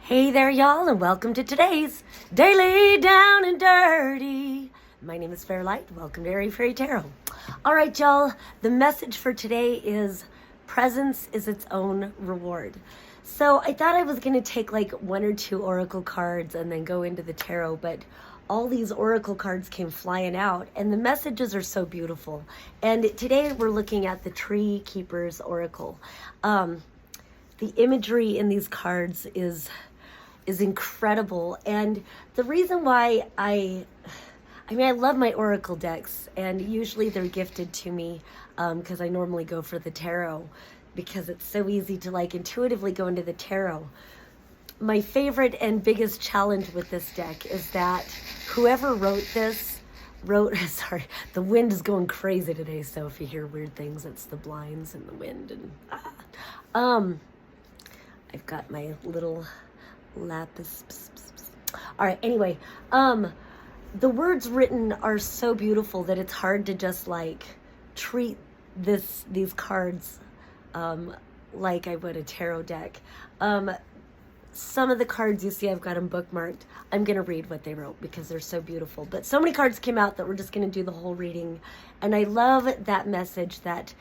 Hey there, y'all, and welcome to today's Daily Down and Dirty. My name is Fairlight. Welcome to Airy Fairy Tarot. All right, y'all, the message for today is presence is its own reward. So I thought I was going to take like one or two oracle cards and then go into the tarot, but all these oracle cards came flying out, and the messages are so beautiful. And today we're looking at the Tree Keeper's Oracle. The imagery in these cards is incredible, and the reason why I love my oracle decks, and usually they're gifted to me because I normally go for the tarot because it's so easy to like intuitively go into the tarot. My favorite and biggest challenge with this deck is that whoever wrote this sorry, the wind is going crazy today, so if you hear weird things, it's the blinds and the wind. And I've got my little lapis. All right, anyway, the words written are so beautiful that it's hard to just like treat these cards like I would a tarot deck. Some of the cards you see, I've got them bookmarked. I'm going to read what they wrote because they're so beautiful. But so many cards came out that we're just going to do the whole reading. And I love that message that,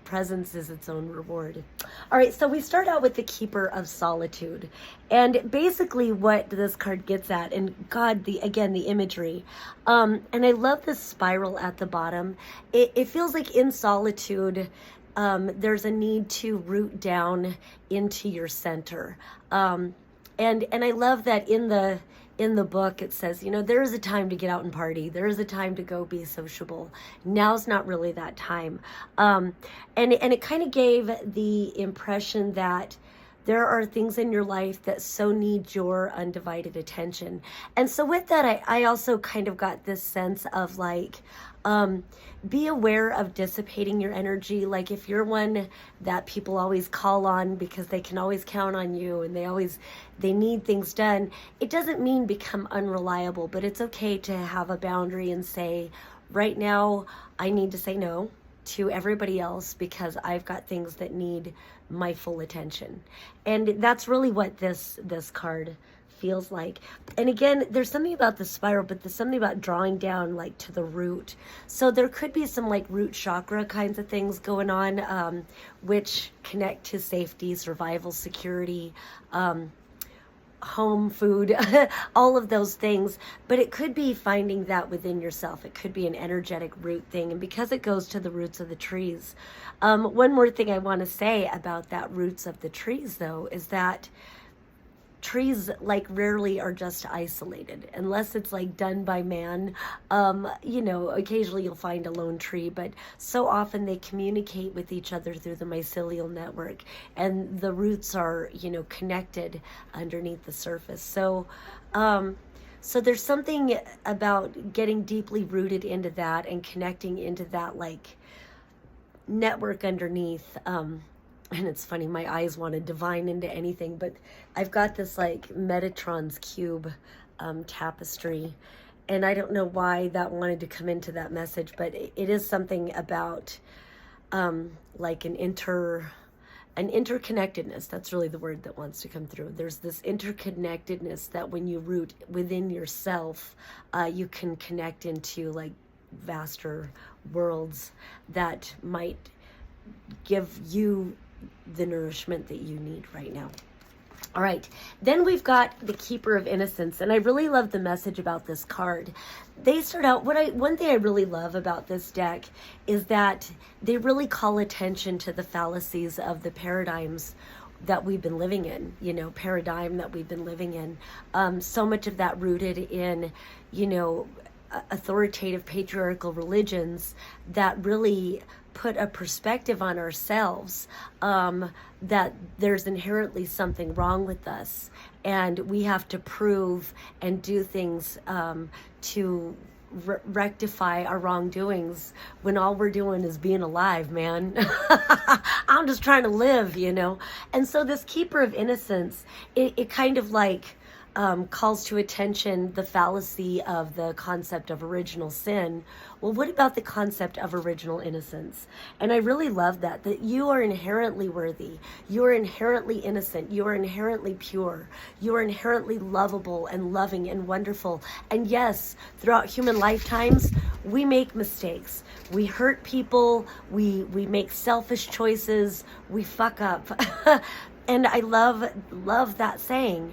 presence is its own reward. All right, so we start out with the Keeper of Solitude. And basically what this card gets at, and God, the imagery. And I love this spiral at the bottom. It feels like in solitude, there's a need to root down into your center. And I love that in the book it says, there is a time to get out and party. There is a time to go be sociable. Now's not really that time. And it kind of gave the impression that there are things in your life that so need your undivided attention. And so with that, I also kind of got this sense of like, be aware of dissipating your energy. Like if you're one that people always call on because they can always count on you and they need things done, it doesn't mean become unreliable, but it's okay to have a boundary and say, right now, I need to say no to everybody else because I've got things that need my full attention. And that's really what this card feels like. And again, there's something about the spiral, but there's something about drawing down like to the root. So there could be some like root chakra kinds of things going on, which connect to safety, survival, security, home, food, all of those things. But it could be finding that within yourself. It could be an energetic root thing. And because it goes to the roots of the trees. One more thing I want to say about that roots of the trees, though, is that trees like rarely are just isolated unless it's like done by man. Occasionally you'll find a lone tree, but so often they communicate with each other through the mycelial network, and the roots are, connected underneath the surface. So there's something about getting deeply rooted into that and connecting into that like network underneath. And it's funny, my eyes want to divine into anything, but I've got this like Metatron's cube tapestry, and I don't know why that wanted to come into that message, but it is something about like an interconnectedness. That's really the word that wants to come through. There's this interconnectedness that when you root within yourself, you can connect into like vaster worlds that might give you the nourishment that you need right now. All right, then we've got the Keeper of Innocence, and I really love the message about this card. They start out, one thing I really love about this deck is that they really call attention to the fallacies of the paradigms that we've been living in, paradigm that we've been living in. So much of that rooted in, authoritative patriarchal religions that really put a perspective on ourselves that there's inherently something wrong with us, and we have to prove and do things to rectify our wrongdoings when all we're doing is being alive, man. I'm just trying to live, And so this Keeper of Innocence, it kind of like calls to attention the fallacy of the concept of original sin. Well, what about the concept of original innocence? And I really love that you are inherently worthy. You are inherently innocent. You are inherently pure. You are inherently lovable and loving and wonderful. And yes, throughout human lifetimes, we make mistakes. We hurt people. We make selfish choices. We fuck up. And I love that saying.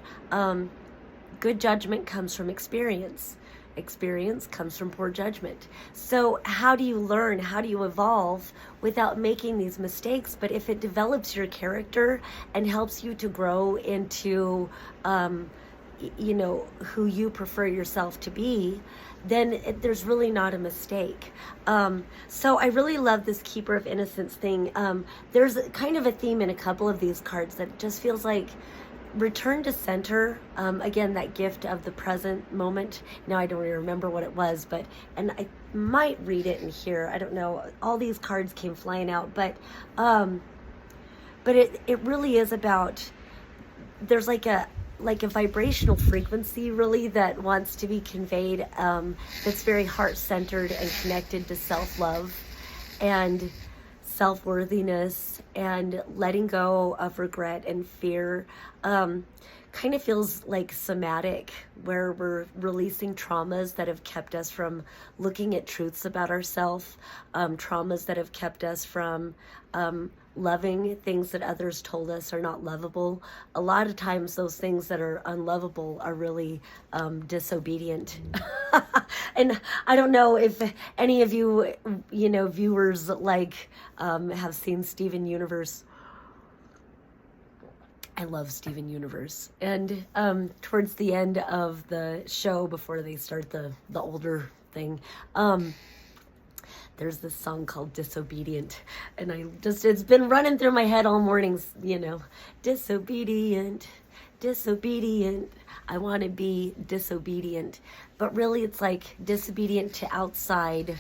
Good judgment comes from experience. Experience comes from poor judgment. So how do you learn? How do you evolve without making these mistakes? But if it develops your character and helps you to grow into, who you prefer yourself to be, then there's really not a mistake. So I really love this Keeper of Innocence thing. There's kind of a theme in a couple of these cards that just feels like return to center. Again, that gift of the present moment. Now I don't really remember what it was, and I might read it in here. I don't know. All these cards came flying out, but it really is about, there's like a vibrational frequency really that wants to be conveyed, that's very heart-centered and connected to self-love and self-worthiness and letting go of regret and fear. Kind of feels like somatic, where we're releasing traumas that have kept us from looking at truths about ourselves, traumas that have kept us from loving things that others told us are not lovable. A lot of times those things that are unlovable are really disobedient. And I don't know if any of you, viewers have seen Steven Universe. I love Steven Universe. And towards the end of the show, before they start the older thing, there's this song called Disobedient. And it's been running through my head all morning, disobedient, I want to be disobedient. But really it's like disobedient to outside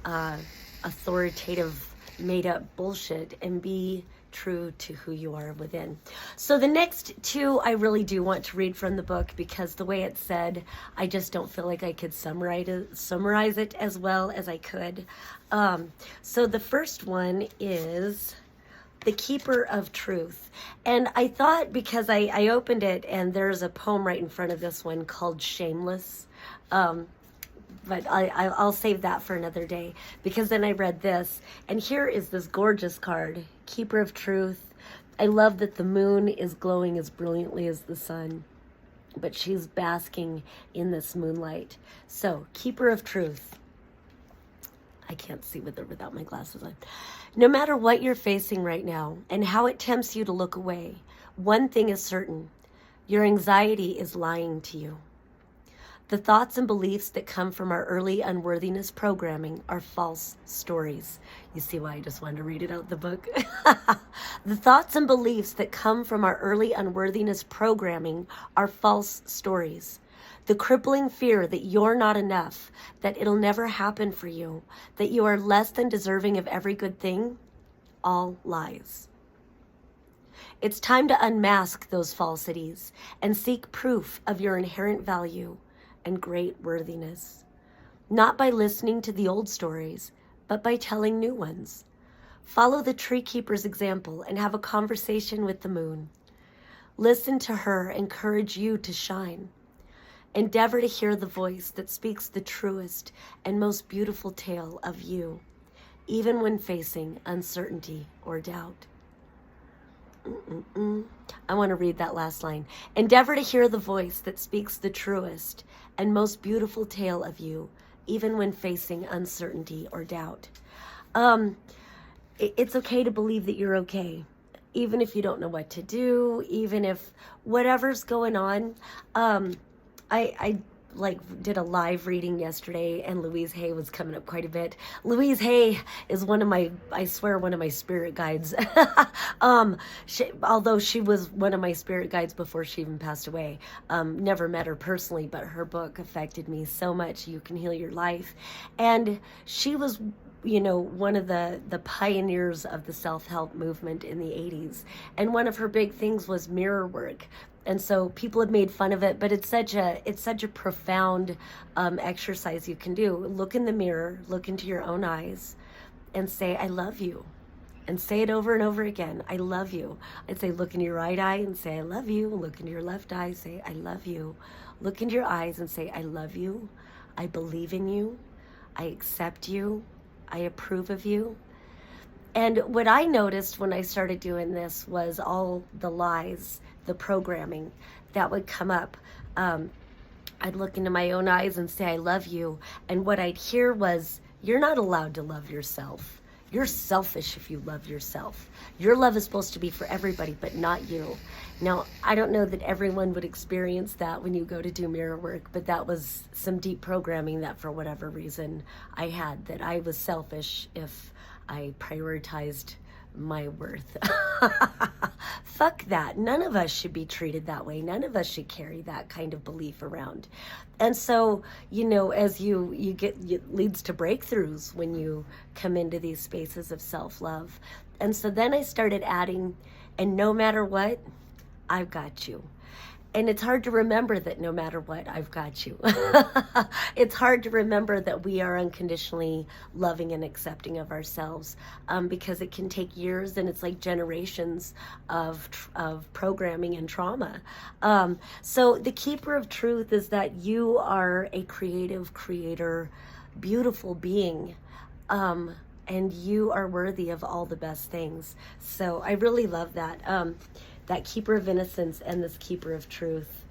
authoritative made up bullshit, and be true to who you are within. So the next two I really do want to read from the book, because the way it's said, I just don't feel like I could summarize it as well as I could. So the first one is The Keeper of Truth. And I thought, because I opened it and there's a poem right in front of this one called Shameless. But I'll save that for another day, because then I read this, and here is this gorgeous card, Keeper of Truth. I love that the moon is glowing as brilliantly as the sun, but she's basking in this moonlight. So, Keeper of Truth. I can't see without my glasses on. No matter what you're facing right now and how it tempts you to look away, one thing is certain: your anxiety is lying to you. The thoughts and beliefs that come from our early unworthiness programming are false stories. You see why I just wanted to read it out the book? The thoughts and beliefs that come from our early unworthiness programming are false stories. The crippling fear that you're not enough, that it'll never happen for you, that you are less than deserving of every good thing, all lies. It's time to unmask those falsities and seek proof of your inherent value and great worthiness, not by listening to the old stories, but by telling new ones. Follow the tree keeper's example and have a conversation with the moon. Listen to her encourage you to shine. Endeavor to hear the voice that speaks the truest and most beautiful tale of you, even when facing uncertainty or doubt. I want to read that last line. Endeavor to hear the voice that speaks the truest and most beautiful tale of you, even when facing uncertainty or doubt. It's okay to believe that you're okay, even if you don't know what to do, even if whatever's going on. I did a live reading yesterday, and Louise Hay was coming up quite a bit. Louise Hay is one of my spirit guides. Although she was one of my spirit guides before she even passed away. Never met her personally, but her book affected me so much. You Can Heal Your Life. And she was one of the pioneers of the self-help movement in the 80s. And one of her big things was mirror work. And so people have made fun of it, but it's such a profound exercise you can do. Look in the mirror, look into your own eyes, and say, I love you. And say it over and over again. I love you. I'd say, look in your right eye and say, I love you. Look into your left eye, say, I love you. Look into your eyes and say, I love you. I believe in you. I accept you. I approve of you. And what I noticed when I started doing this was all the lies, the programming that would come up. I'd look into my own eyes and say, I love you. And what I'd hear was, you're not allowed to love yourself. You're selfish if you love yourself. Your love is supposed to be for everybody, but not you. Now, I don't know that everyone would experience that when you go to do mirror work, but that was some deep programming that for whatever reason I had, that I was selfish if I prioritized my worth. Fuck that. None of us should be treated that way. None of us should carry that kind of belief around. And so, as you get, it leads to breakthroughs when you come into these spaces of self-love. And so then I started adding, and no matter what, I've got you. And it's hard to remember that no matter what, I've got you. It's hard to remember that we are unconditionally loving and accepting of ourselves, because it can take years, and it's like generations of programming and trauma. So the keeper of truth is that you are a creative creator, beautiful being. And you are worthy of all the best things. So I really love that. That keeper of innocence and this keeper of truth.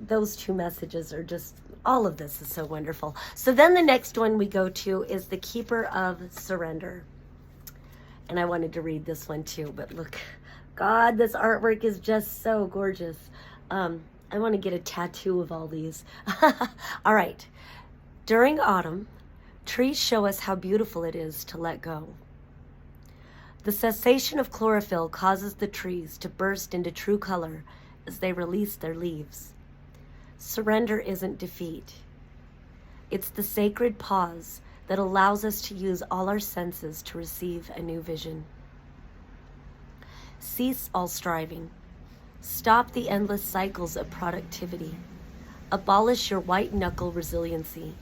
Those two messages are just, all of this is so wonderful. So then the next one we go to is the keeper of surrender. And I wanted to read this one too, but look, God, this artwork is just so gorgeous. I want to get a tattoo of all these. All right. During autumn, trees show us how beautiful it is to let go. The cessation of chlorophyll causes the trees to burst into true color as they release their leaves. Surrender isn't defeat. It's the sacred pause that allows us to use all our senses to receive a new vision. Cease all striving. Stop the endless cycles of productivity. Abolish your white-knuckle resiliency.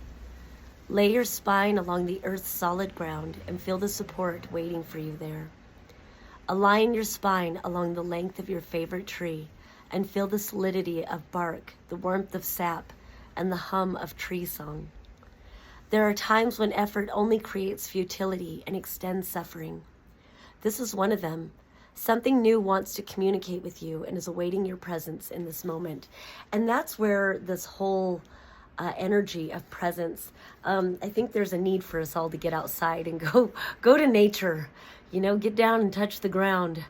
Lay your spine along the earth's solid ground and feel the support waiting for you there. Align your spine along the length of your favorite tree and feel the solidity of bark, the warmth of sap, and the hum of tree song. There are times when effort only creates futility and extends suffering. This is one of them. Something new wants to communicate with you and is awaiting your presence in this moment. And that's where this whole energy of presence. I think there's a need for us all to get outside and go to nature, get down and touch the ground.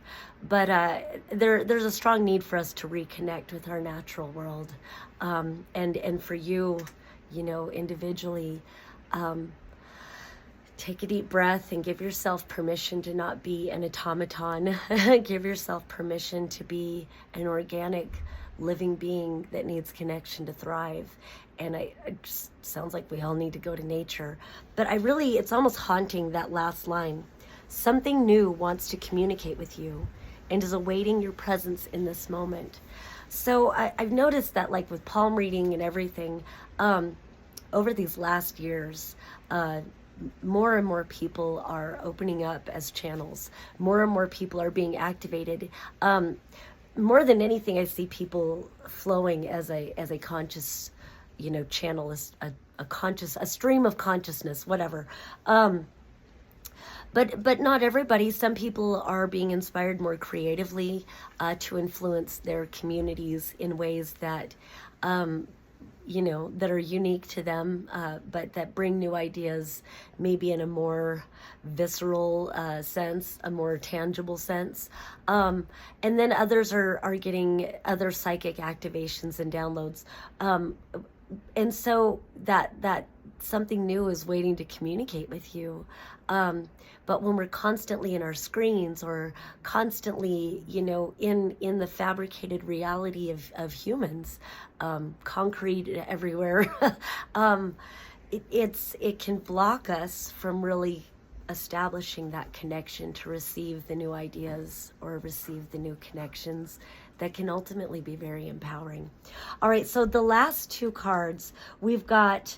But there's a strong need for us to reconnect with our natural world. And for you, individually, take a deep breath and give yourself permission to not be an automaton. Give yourself permission to be an organic living being that needs connection to thrive. And it just sounds like we all need to go to nature. But it's almost haunting, that last line. Something new wants to communicate with you and is awaiting your presence in this moment. So I've noticed that, like with palm reading and everything, over these last years, more and more people are opening up as channels. More and more people are being activated. More than anything, I see people flowing as a conscious, channel, a stream of consciousness, whatever. But not everybody. Some people are being inspired more creatively to influence their communities in ways that, that are unique to them, but that bring new ideas, maybe in a more visceral sense, a more tangible sense. And then others are getting other psychic activations and downloads. And so that something new is waiting to communicate with you. But when we're constantly in our screens or constantly, in the fabricated reality of humans, concrete everywhere, it can block us from really establishing that connection to receive the new ideas or receive the new connections that can ultimately be very empowering. All right, so the last two cards, we've got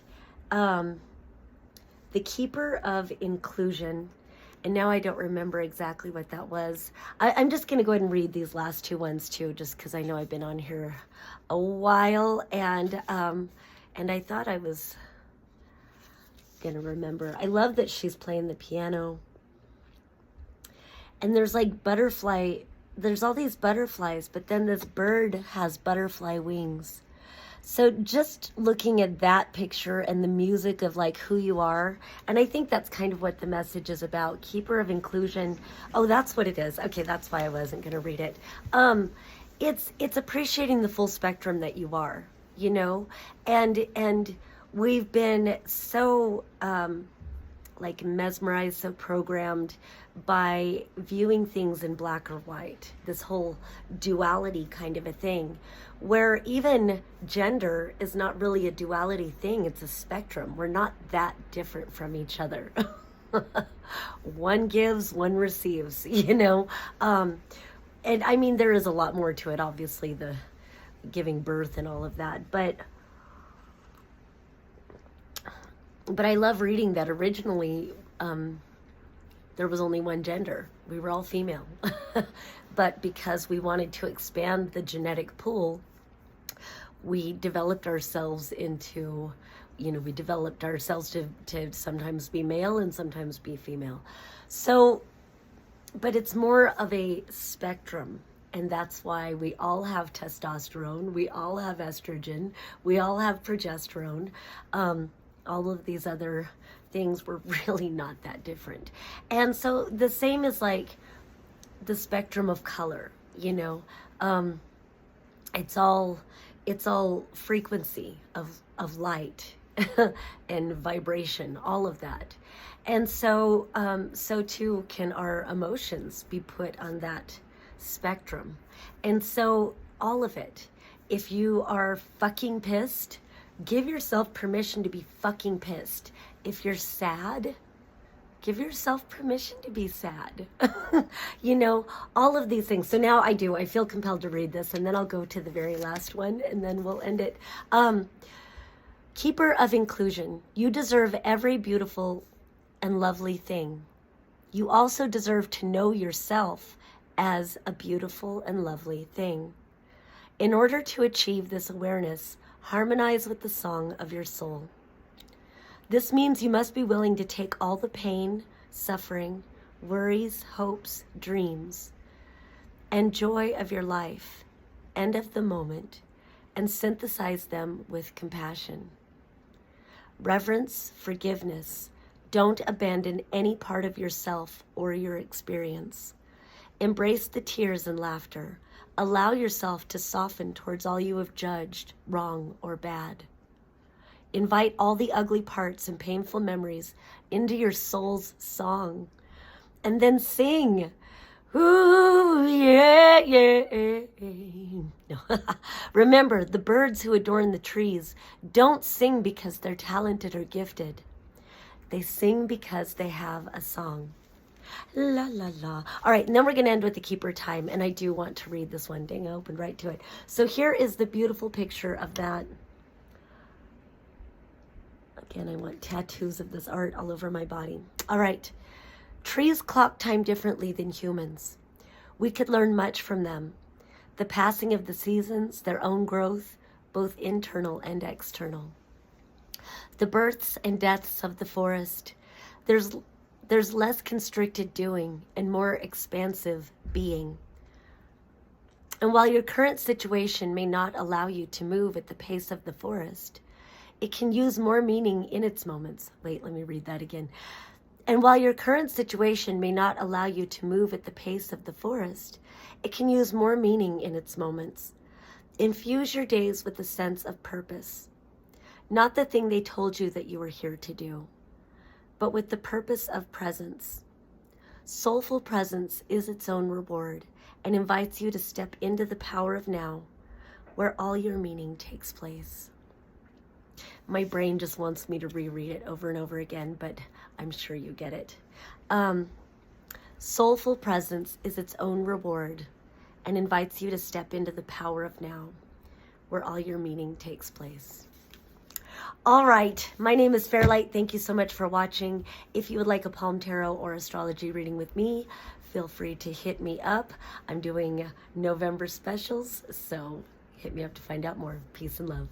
the Keeper of Inclusion, and now I don't remember exactly what that was. I'm just going to go ahead and read these last two ones too, just because I know I've been on here a while, and I thought I was going to remember. I love that she's playing the piano, and there's like butterfly, there's all these butterflies, but then this bird has butterfly wings. So just looking at that picture and the music of like who you are, and I think that's kind of what the message is about. Keeper of Inclusion. Oh, that's what it is. Okay, that's why I wasn't going to read it. It's appreciating the full spectrum that you are, you know, and we've been so like mesmerized, so programmed by viewing things in black or white, this whole duality kind of a thing, where even gender is not really a duality thing, it's a spectrum. We're not that different from each other. One gives, one receives, you know. And I mean, there is a lot more to it, obviously, the giving birth and all of that, but I love reading that originally there was only one gender. We were all female. But because we wanted to expand the genetic pool, we developed ourselves into, you know, we developed ourselves to sometimes be male and sometimes be female. So, but it's more of a spectrum. And that's why we all have testosterone, we all have estrogen, we all have progesterone. All of these other things were really not that different. And so the same is like the spectrum of color, you know. It's all frequency of light and vibration, all of that. And so so too can our emotions be put on that spectrum. And so all of it, if you are fucking pissed, give yourself permission to be fucking pissed. If you're sad, give yourself permission to be sad. You know, all of these things. So now I feel compelled to read this, and then I'll go to the very last one, and then we'll end it. Keeper of Inclusion. You deserve every beautiful and lovely thing. You also deserve to know yourself as a beautiful and lovely thing. In order to achieve this awareness, harmonize with the song of your soul. This means you must be willing to take all the pain, suffering, worries, hopes, dreams, and joy of your life and of the moment, and synthesize them with compassion. Reverence, forgiveness. Don't abandon any part of yourself or your experience. Embrace the tears and laughter. Allow yourself to soften towards all you have judged wrong or bad. Invite all the ugly parts and painful memories into your soul's song, and then sing. Ooh, yeah, yeah. No. Remember, the birds who adorn the trees don't sing because they're talented or gifted. They sing because they have a song. La, la, la. All right, and then we're going to end with the keeper time, and I do want to read this one. Dang, I opened right to it. So here is the beautiful picture of that. Again, I want tattoos of this art all over my body. All right. Trees clock time differently than humans. We could learn much from them. The passing of the seasons, their own growth, both internal and external. The births and deaths of the forest. There's less constricted doing and more expansive being. And while your current situation may not allow you to move at the pace of the forest, it can use more meaning in its moments. Wait, let me read that again. And while your current situation may not allow you to move at the pace of the forest, it can use more meaning in its moments. Infuse your days with a sense of purpose, not the thing they told you that you were here to do, but with the purpose of presence. Soulful presence is its own reward and invites you to step into the power of now, where all your meaning takes place. My brain just wants me to reread it over and over again, but I'm sure you get it. Soulful presence is its own reward and invites you to step into the power of now, where all your meaning takes place. All right, my name is Fairlight. Thank you so much for watching. If you would like a palm tarot or astrology reading with me, feel free to hit me up. I'm doing November specials, so hit me up to find out more. Peace and love.